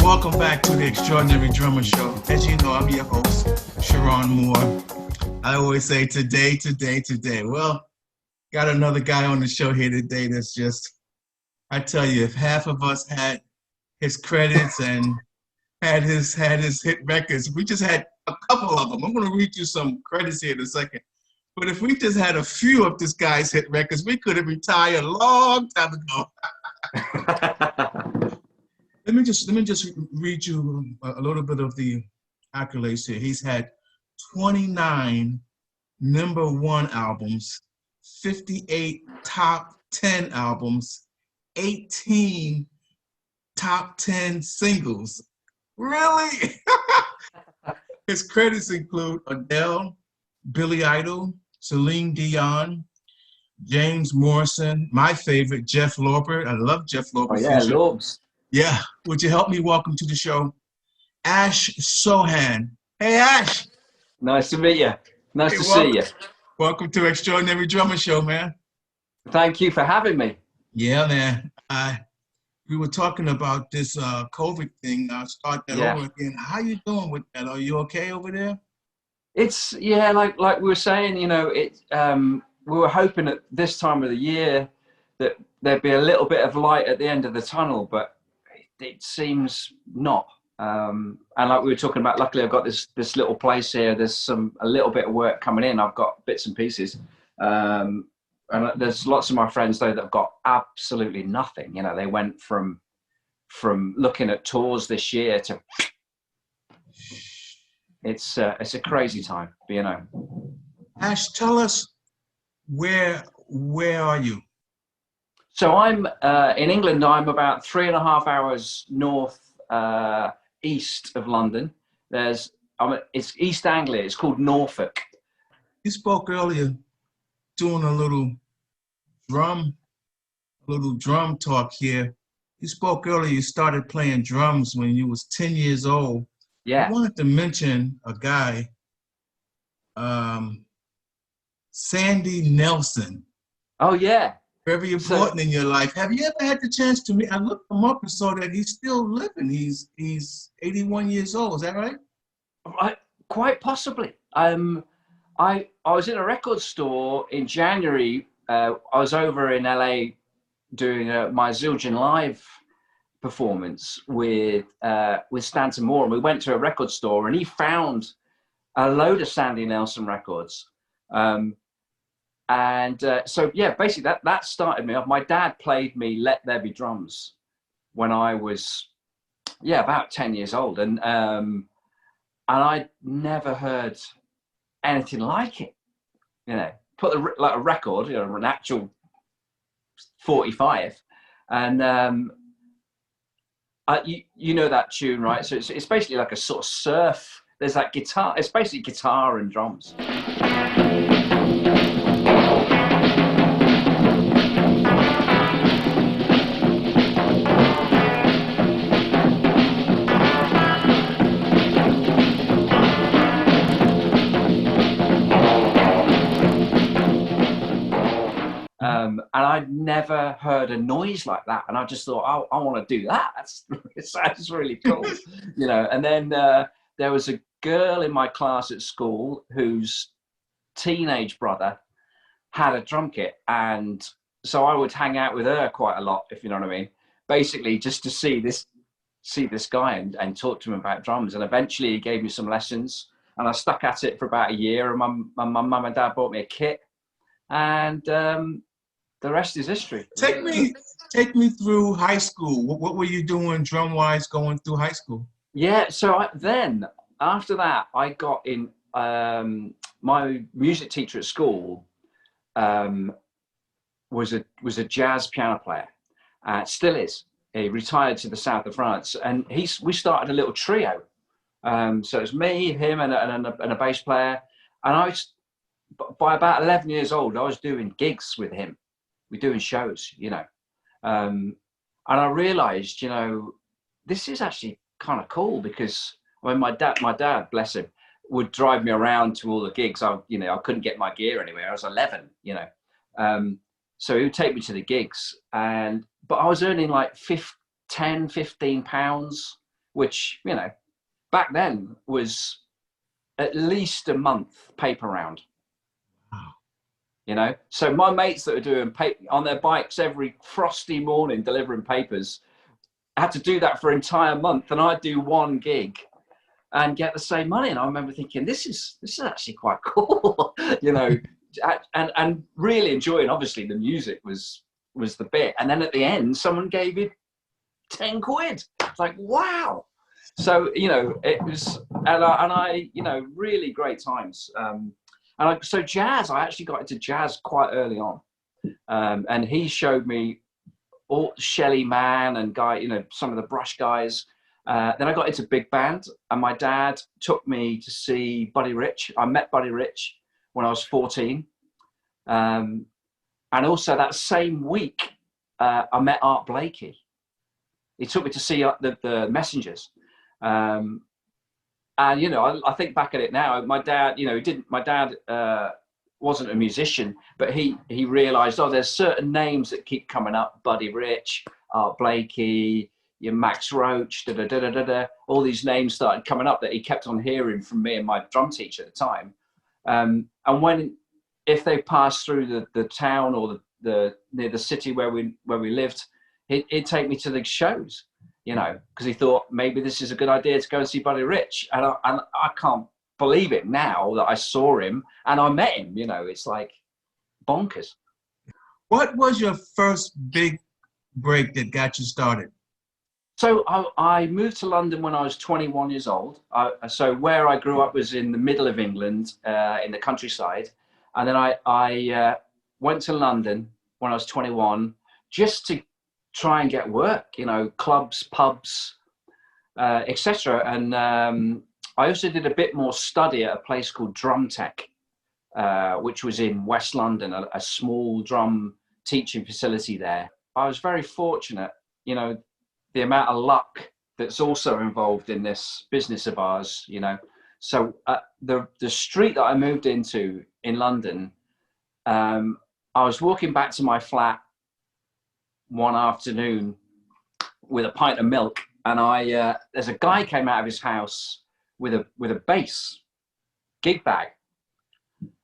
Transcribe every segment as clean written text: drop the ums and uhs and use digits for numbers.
Welcome back to the Extraordinary Drummer Show. As you know, I'm your host, Cheron Moore. I always say today, today, today. Well, got another guy on the show here today that's just, I tell you, if half of us had his credits and had his hit records, we just had a couple of them. I'm going to read you some credits here in a second. But if we just had a few of this guy's hit records, we could have retired a long time ago. Let me just read you a little bit of the accolades here. He's had 29 #1 albums, 58 top 10 albums, 18 top 10 singles. Really? His credits include Adele, Billy Idol, Celine Dion, James Morrison, my favorite, Jeff Lorber. I love Jeff Lorber. Oh yeah, Lorbs. Yeah. Would you help me welcome to the show, Ash Sohan. Hey, Ash. Nice to meet you. Nice to see you. Welcome to Extraordinary Drummer Show, man. Thank you for having me. Yeah, man. We were talking about this COVID thing. I'll start that over again. How you doing with that? Are you okay over there? It's, yeah, like we were saying, you know, we were hoping at this time of the year that there'd be a little bit of light at the end of the tunnel, but it seems not. And like we were talking about, luckily I've got this little place here. There's a little bit of work coming in. I've got bits and pieces. And there's lots of my friends though that have got absolutely nothing. You know, they went from looking at tours this year to it's a crazy time, you know. Ash, tell us where are you? So I'm in England. I'm about 3.5 hours north east of London. It's East Anglia. It's called Norfolk. You spoke earlier doing a little drum talk here. You spoke earlier, you started playing drums when you was 10 years old. Yeah. I wanted to mention a guy, Sandy Nelson. Oh, yeah. Very important in your life. Have you ever had the chance to meet? I looked him up and saw that he's still living. He's 81 years old. Is that right? Quite possibly. I was in a record store in January. I was over in LA doing my Zildjian Live performance with Stanton Moore, and we went to a record store, and he found a load of Sandy Nelson records. So yeah, basically that started me off. My dad played me "Let There Be Drums" when I was about 10 years old, and I'd never heard anything like it. You know, put a record, you know, an actual 45, and you know that tune, right? So it's basically like a sort of surf. There's that guitar. It's basically guitar and drums. And I'd never heard a noise like that, and I just thought, oh, I want to do that. It sounds really cool, you know. And then there was a girl in my class at school whose teenage brother had a drum kit, and so I would hang out with her quite a lot, if you know what I mean. Basically, just to see this guy and talk to him about drums. And eventually, he gave me some lessons, and I stuck at it for about a year. And my mum and dad bought me a kit, and the rest is history. Take me through high school. What were you doing drum-wise going through high school? Yeah, so then after that, I got in. My music teacher at school was a jazz piano player. Still is. He retired to the south of France, and we started a little trio. So it was me, him, and a bass player. And by about 11 years old, I was doing gigs with him. We're doing shows, you know. And I realized, you know, this is actually kind of cool, because when my dad, bless him, would drive me around to all the gigs. I couldn't get my gear anywhere. I was 11, you know. So he would take me to the gigs, but I was earning like £15 which, you know, back then was at least a month paper round. Wow. You know, so my mates that were doing on their bikes every frosty morning delivering papers had to do that for an entire month, and I'd do one gig and get the same money. And I remember thinking, this is actually quite cool, you know, and really enjoying. Obviously, the music was the bit, and then at the end, someone gave you 10 quid. It's like, wow. So, you know, it was, and I you know, really great times. So jazz, I actually got into jazz quite early on. And he showed me all Shelly Man and you know, some of the Brush guys. Then I got into big band, and my dad took me to see Buddy Rich. I met Buddy Rich when I was 14. And also that same week, I met Art Blakey. He took me to see the Messengers. And, you know, I think back at it now, my dad, you know, my dad wasn't a musician, but he realized, oh, there's certain names that keep coming up: Buddy Rich, Art Blakey, Max Roach, all these names started coming up that he kept on hearing from me and my drum teacher at the time. And if they passed through the town or near the city where we lived, he'd take me to the shows, you know, because he thought maybe this is a good idea to go and see Buddy Rich. And I can't believe it now that I saw him and I met him, you know. It's like bonkers. What was your first big break that got you started? So I moved to London when I was 21 years old. So where I grew up was in the middle of England, in the countryside. And then I went to London when I was 21 just to try and get work, you know, clubs, pubs, etc. And I also did a bit more study at a place called Drum Tech, which was in West London, a small drum teaching facility there. I was very fortunate, you know, the amount of luck that's also involved in this business of ours, you know. So the street that I moved into in London, I was walking back to my flat one afternoon with a pint of milk, and there's a guy came out of his house with a bass gig bag,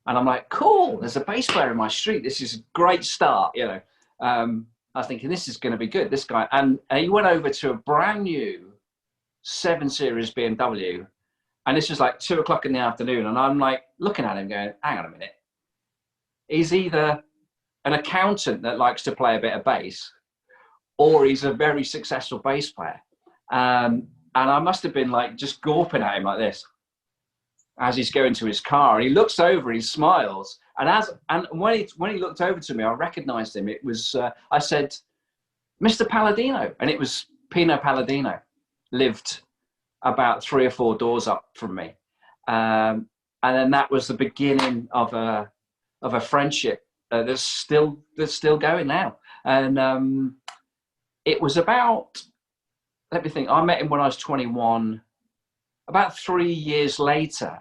and I'm like, cool, there's a bass player in my street. This is a great start, you know. I was thinking, this is going to be good, this guy. And he went over to a brand new 7 Series BMW. And this was like 2 o'clock in the afternoon. And I'm like looking at him going, hang on a minute. He's either an accountant that likes to play a bit of bass, or he's a very successful bass player. And I must have been like just gawping at him like this as he's going to his car. And he looks over and he smiles. And when he looked over to me, I recognized him. It was, I said, Mr. Palladino. And it was Pino Palladino, lived about 3 or 4 doors up from me. And then that was the beginning of a friendship that's still going now. And it was about, let me think, I met him when I was 21. About 3 years later,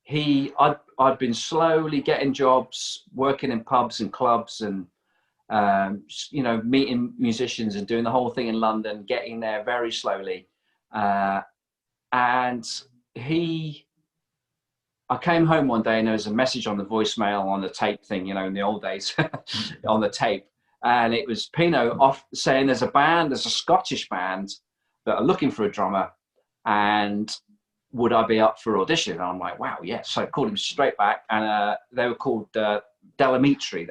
I'd been slowly getting jobs, working in pubs and clubs, and you know, meeting musicians and doing the whole thing in London, getting there very slowly. And I came home one day and there was a message on the voicemail on the tape thing, you know, in the old days, on the tape. And it was Pino off saying there's a Scottish band that are looking for a drummer, and would I be up for audition? And I'm like, wow, yes. So I called him straight back, and they were called Delamitri.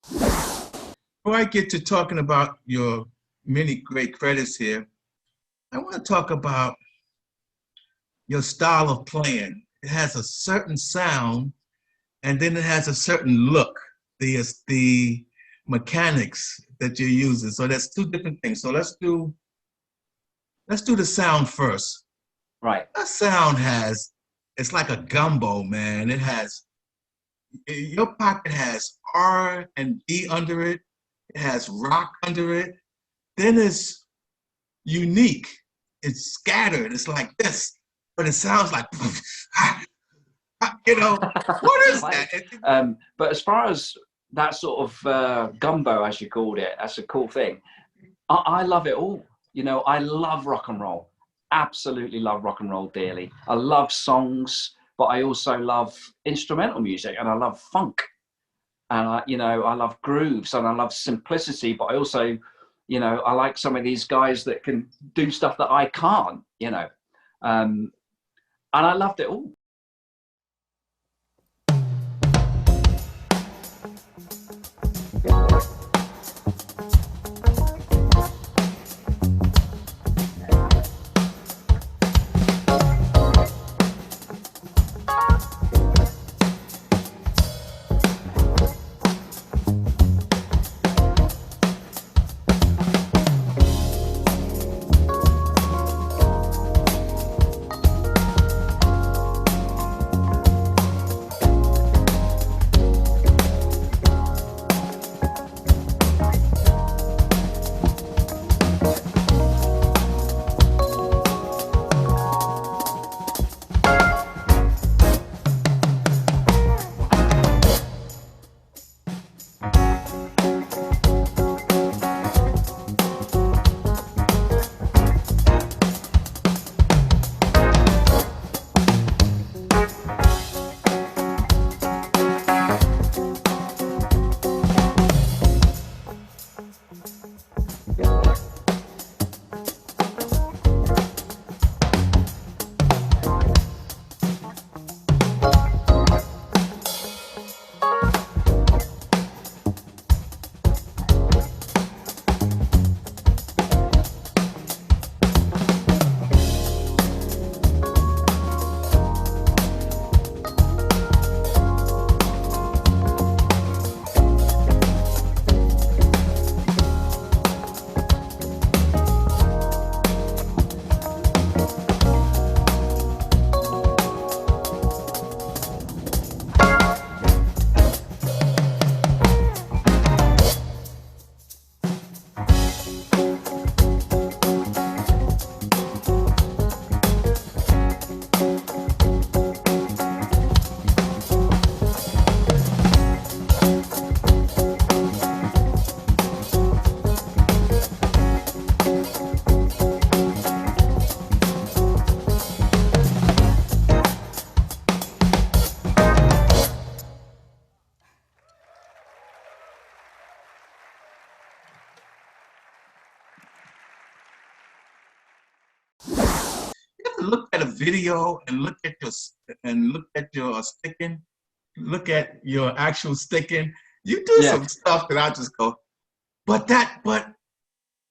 Before I get to talking about your many great credits here, I want to talk about your style of playing. It has a certain sound, and then it has a certain look, the mechanics that you're using. So that's 2 different things. So let's do the sound first. Right. That sound it's like a gumbo, man. Your pocket has R and B under it. It has rock under it. Then it's unique. It's scattered. It's like this, but it sounds like, you know, what is that? But as far as that sort of gumbo, as you called it, that's a cool thing. I love it all. You know, I love rock and roll. Absolutely love rock and roll dearly. I love songs, but I also love instrumental music, and I love funk. And I love grooves, and I love simplicity, but I also, I like some of these guys that can do stuff that I can't, and I loved it all. Look at a video and look at your sticking, look at your actual sticking. You do some stuff that I just go, but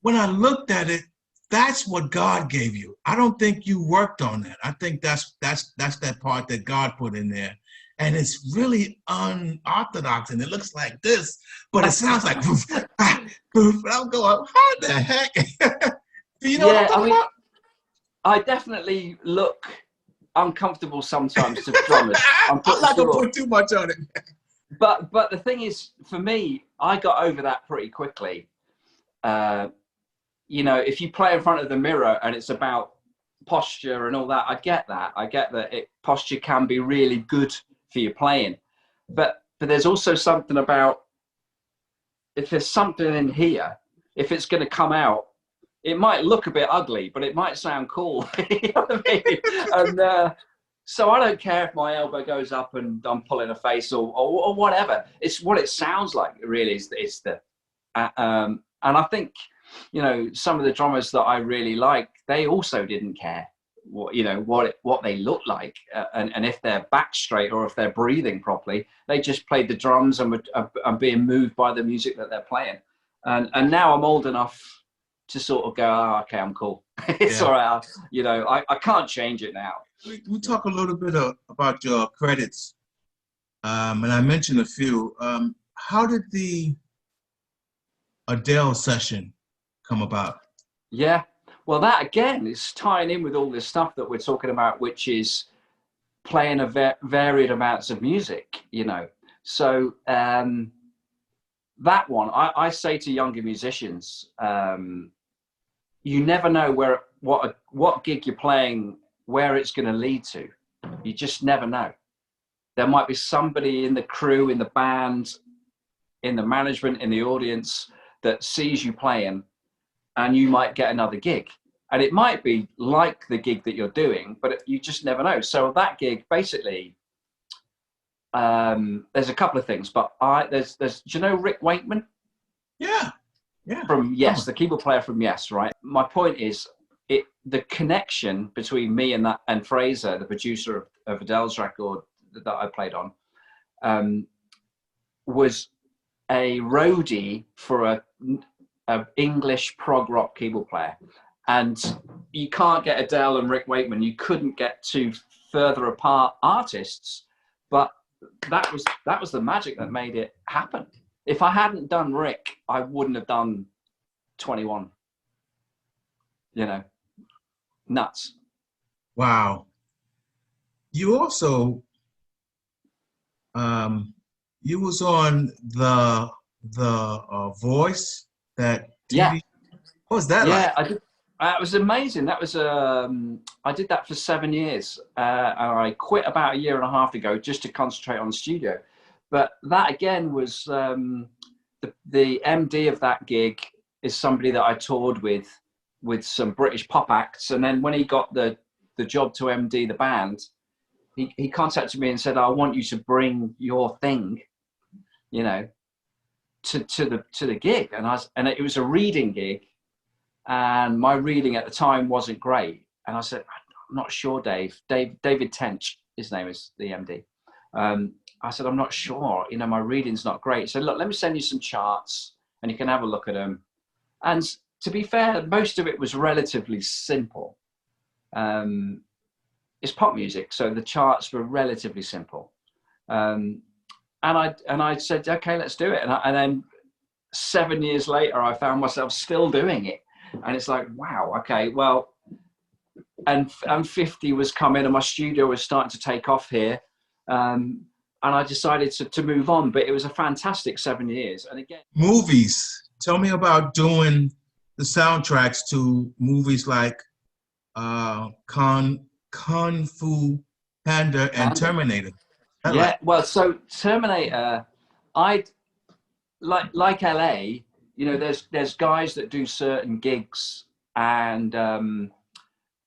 when I looked at it, that's what God gave you. I don't think you worked on that. I think that's that part that God put in there. And it's really unorthodox, and it looks like this, but it sounds like poof, poof. And I'm going, how the heck? Do you know what I'm talking about? I definitely look uncomfortable sometimes to drummers. I'm not gonna put too much on it. But the thing is, for me, I got over that pretty quickly. If you play in front of the mirror and it's about posture and all that, I get that. I get that posture can be really good for your playing. But there's also something about, if there's something in here, if it's going to come out, it might look a bit ugly, but it might sound cool. You know what I mean? And so I don't care if my elbow goes up and I'm pulling a face or whatever. It's what it sounds like, really, is the and I think, some of the drummers that I really like, they also didn't care what they look like, and if they're back straight or if they're breathing properly. They just played the drums and were being moved by the music that they're playing. And now I'm old enough to sort of go, oh, okay, I'm cool. It's all right. I can't change it now. We talk a little bit about your credits, and I mentioned a few. How did the Adele session come about? Yeah, well, that again is tying in with all this stuff that we're talking about, which is playing varied amounts of music, So that one, I say to younger musicians, you never know what gig you're playing, where it's going to lead to. You just never know. There might be somebody in the crew, in the band, in the management, in the audience that sees you playing and you might get another gig. And it might be like the gig that you're doing, but you just never know. So that gig, basically, there's a couple of things, but there's do you know Rick Wakeman? Yeah, yeah. From Yes, the keyboard player from Yes, right? My point is, the connection between me and Fraser, the producer of Adele's record that I played on, was a roadie for a English prog rock keyboard player. And you can't get Adele and Rick Wakeman. You couldn't get two further apart artists, but that was the magic that made it happen. If I hadn't done Rick, I wouldn't have done 21. You know, nuts. Wow. You also, you was on the Voice, that TV. Yeah. What was that like? I did. It was amazing. That was I did that for 7 years, and I quit about a year and a half ago just to concentrate on the studio. But that again was the MD of that gig is somebody that I toured with some British pop acts, and then when he got the job to MD the band, he contacted me and said, "I want you to bring your thing, you know, to the gig," and it was a reading gig. And my reading at the time wasn't great. And I said, "I'm not sure, Dave. David Tench, his name is the MD. I said, "I'm not sure. You know, my reading's not great." He said, "Look, let me send you some charts and you can have a look at them." And to be fair, most of it was relatively simple. It's pop music, so the charts were relatively simple. And I said, "Okay, let's do it." And then 7 years later, I found myself still doing it. And it's like, wow, okay, well, and 50 was coming and my studio was starting to take off here. And I decided to move on, but it was a fantastic 7 years. And again, movies. Tell me about doing the soundtracks to movies like Kung Fu Panda and Terminator. Yeah, well, so Terminator, like LA, you know, there's guys that do certain gigs and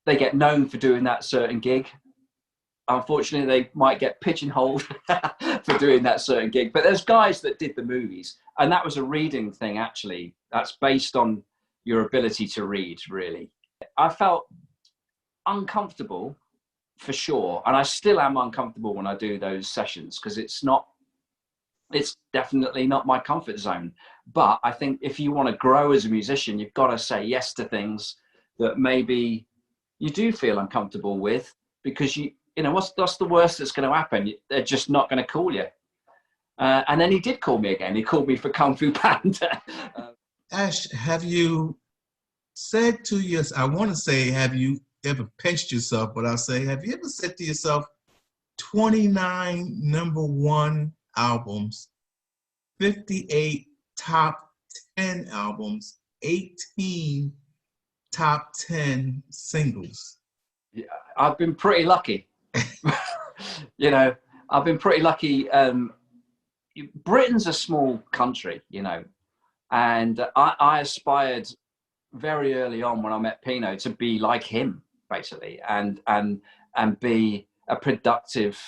they get known for doing that certain gig. Unfortunately, they might get pigeonholed for doing that certain gig. But there's guys that did the movies, and that was a reading thing, actually. That's based on your ability to read, really. I felt uncomfortable for sure, and I still am uncomfortable when I do those sessions because it's definitely not my comfort zone. But I think if you want to grow as a musician, you've got to say yes to things that maybe you do feel uncomfortable with, because you know, what's the worst that's going to happen? They're just not going to call you. And then he did call me again. He called me for Kung Fu Panda. Ash, have you said to yourself, I want to say, have you ever pinched yourself, but I'll say, have you ever said to yourself, 29 #1 albums, 58 top 10 albums, 18 top 10 singles? Yeah, I've been pretty lucky. You know, I've been pretty lucky. Britain's a small country, you know, and I aspired very early on when I met Pino to be like him, basically, and be a productive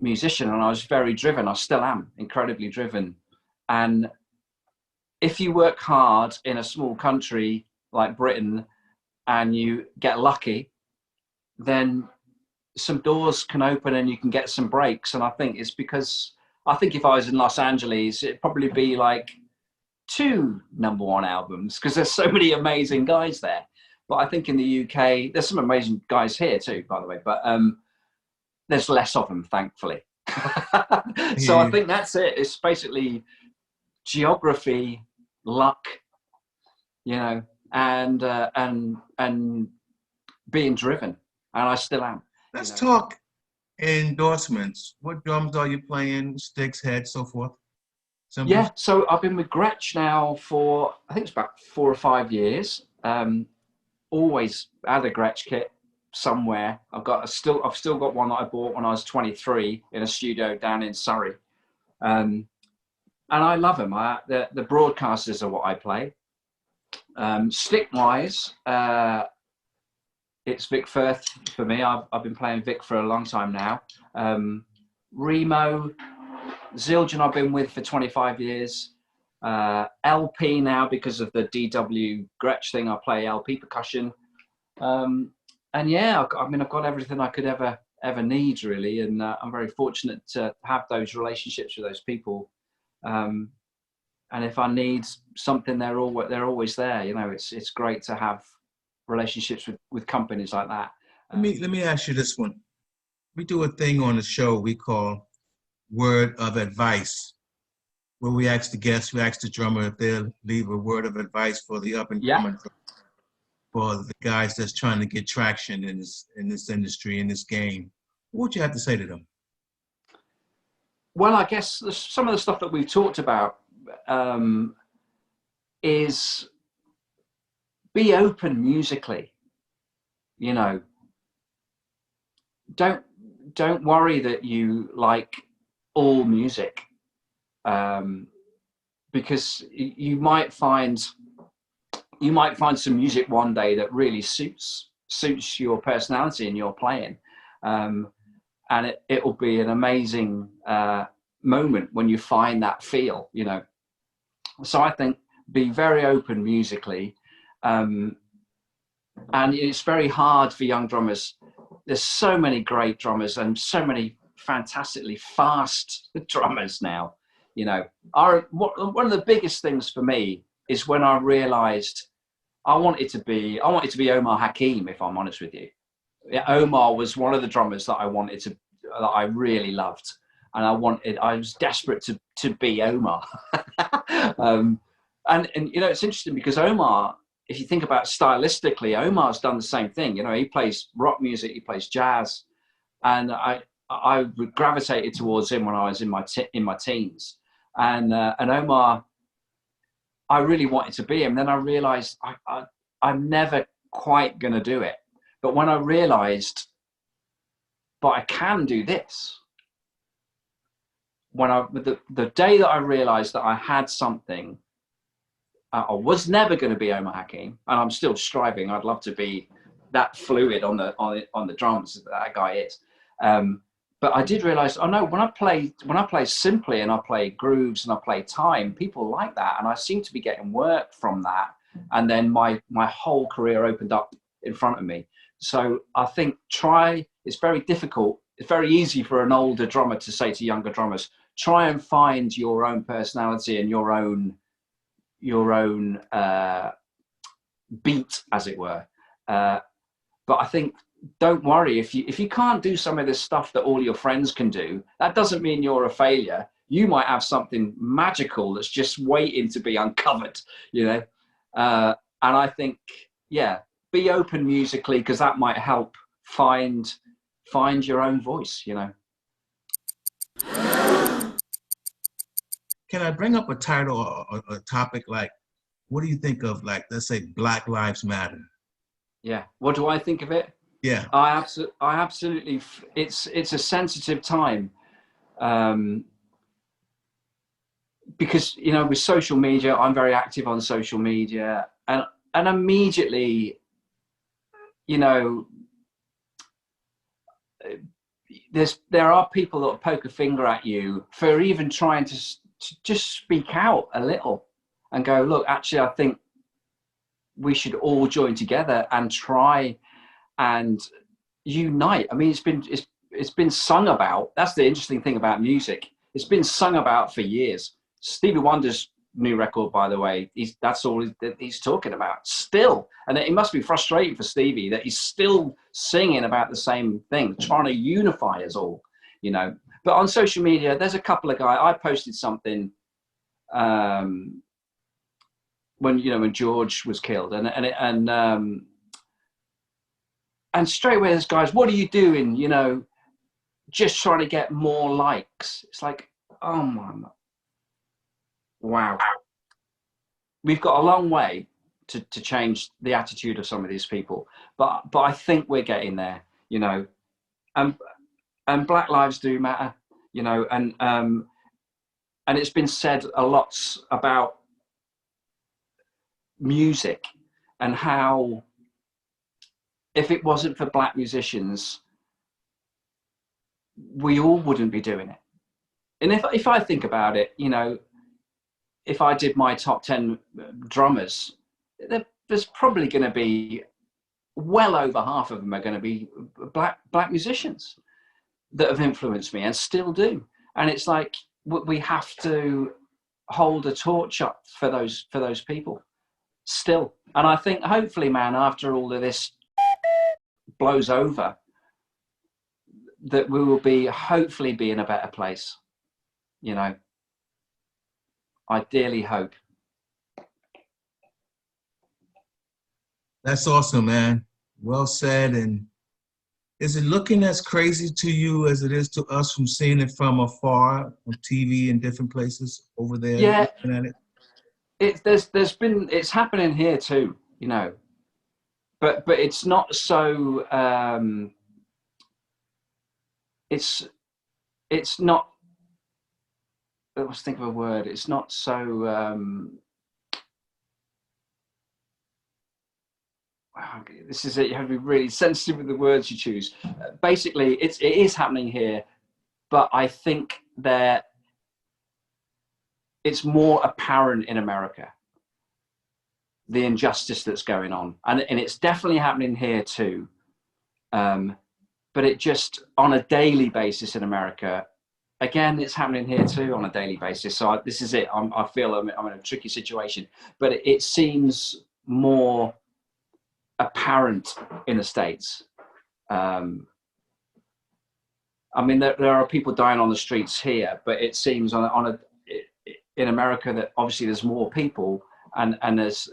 musician. And I was very driven. I still am incredibly driven. And if you work hard in a small country like Britain and you get lucky, then some doors can open and you can get some breaks. And I think it's because, I think if I was in Los Angeles, it'd probably be like 2 #1 albums, because there's so many amazing guys there. But I think in the UK, there's some amazing guys here too, by the way, but there's less of them, thankfully. So I think that's it. It's basically geography, luck, you know, and being driven. And I still am. Let's talk endorsements. What drums are you playing? Sticks, head, so forth? Cymbals? Yeah, so I've been with Gretsch now for, I think it's about 4 or 5 years. Always had a Gretsch kit somewhere. I've still got one that I bought when I was 23 in a studio down in Surrey. And I love them. The broadcasters are what I play. Stick wise, it's Vic Firth for me. I've been playing Vic for a long time now. Remo, Zildjian I've been with for 25 years. LP now, because of the DW Gretsch thing, I play LP percussion. And yeah, I mean, I've got everything I could ever need, really. And I'm very fortunate to have those relationships with those people. And if I need something, they're always there. You know, it's great to have relationships with companies like that. Let me ask you this one. We do a thing on the show we call Word of Advice, where we ask the guests, we ask the drummer if they'll leave a word of advice for the up and coming, for the guys that's trying to get traction in this industry, in this game. What would you have to say to them? Well, I guess some of the stuff that we've talked about is be open musically. You know, don't worry that you like all music, because you might find some music one day that really suits your personality and your playing, and it will be an amazing moment when you find that feel, you know. So I think be very open musically, and it's very hard for young drummers. There's so many great drummers and so many fantastically fast drummers now, you know. One of the biggest things for me is when I realized I wanted to be Omar Hakim, if I'm honest with you. Yeah, Omar was one of the drummers that I really loved, and I was desperate to be Omar. And you know, it's interesting because Omar, if you think about stylistically, Omar's done the same thing. You know, he plays rock music, he plays jazz, and I gravitated towards him when I was in my teens, and Omar, I really wanted to be him. Then I realized I'm never quite going to do it. But when I realized, but I can do this, the day that I realized that I had something, I was never going to be Omar Hakim, and I'm still striving. I'd love to be that fluid on the drums that guy is. But I did realize, oh no, when I play simply and I play grooves and I play time, people like that, and I seem to be getting work from that. And then my whole career opened up in front of me. So I think it's very difficult. It's very easy for an older drummer to say to younger drummers, try and find your own personality and your own beat, as it were. But I think, don't worry if you can't do some of this stuff that all your friends can do. That doesn't mean you're a failure. You might have something magical that's just waiting to be uncovered, you know. And I think, yeah, be open musically, because that might help find your own voice, you know. Can I bring up a title or a topic like, what do you think of, like, let's say Black Lives Matter? Yeah. What do I think of it? Yeah. I absolutely, it's a sensitive time, because, you know, with social media, I'm very active on social media, and immediately, you know, there are people that will poke a finger at you for even trying to just speak out a little and go, look, actually, I think we should all join together and try and unite. I mean, it's been sung about. That's the interesting thing about music. It's been sung about for years. Stevie Wonder's new record, by the way, that's all he's talking about still. And it must be frustrating for Stevie that he's still singing about the same thing, trying to unify us all, you know. But on social media, there's a couple of guys. I posted something when George was killed, and straight away there's guys, what are you doing? You know, just trying to get more likes. It's like, oh my, wow. We've got a long way to change the attitude of some of these people, but I think we're getting there, you know. And Black lives do matter, you know, and it's been said a lot about music, and how if it wasn't for black musicians, we all wouldn't be doing it. And if I think about it, you know, if I did my top 10 drummers, there's probably going to be well over half of them are going to be black musicians that have influenced me and still do. And it's like we have to hold a torch up for those people still. And I think hopefully, man, after all of this blows over, that we will hopefully be in a better place. You know, I dearly hope. That's awesome, man. Well said. And is it looking as crazy to you as it is to us from seeing it from afar on TV in different places over there? Yeah, looking at it? it's happening here too, you know, but it's not so. It's not. Let's think of a word. It's not so. This is it. You have to be really sensitive with the words you choose. Basically, it is happening here, but I think that it's more apparent in America, the injustice that's going on, and it's definitely happening here too. But it just on a daily basis in America. Again, it's happening here too on a daily basis. So this is it. I feel I'm in a tricky situation, but it seems more apparent in the States. I mean, there are people dying on the streets here, but it seems in America that obviously there's more people, and there's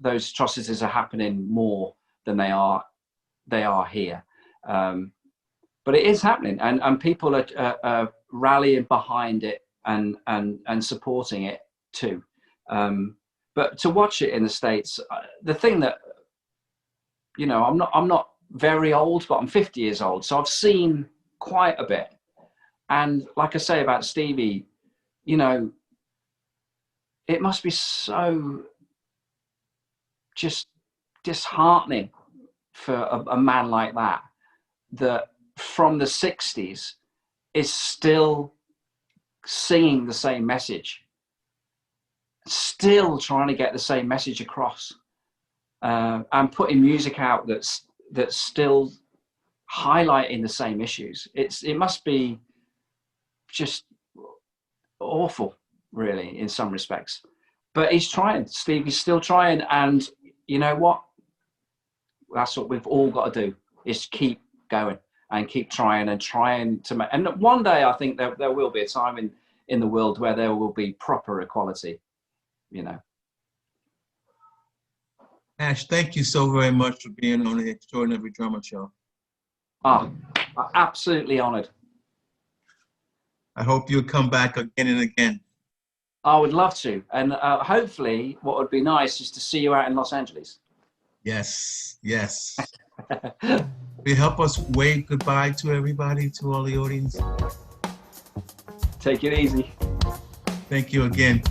those atrocities are happening more than they are here. But it is happening, and people are rallying behind it and supporting it too. But to watch it in the States, the thing that, you know, I'm not very old, but I'm 50 years old, so I've seen quite a bit. And like I say about Stevie, you know, it must be so just disheartening for a man like that from the 60s is still singing the same message, still trying to get the same message across, and putting music out that's still highlighting the same issues. It must be just awful, really, in some respects. But he's trying. Stevie's still trying, and you know what? That's what we've all got to do: is keep going and keep trying to make. And one day, I think there will be a time in the world where there will be proper equality. You know. Ash, thank you so very much for being on the Extraordinary Drummer Show. I'm absolutely honored. I hope you'll come back again and again. I would love to. And hopefully what would be nice is to see you out in Los Angeles. Yes, yes. Will you help us wave goodbye to everybody, to all the audience? Take it easy. Thank you again.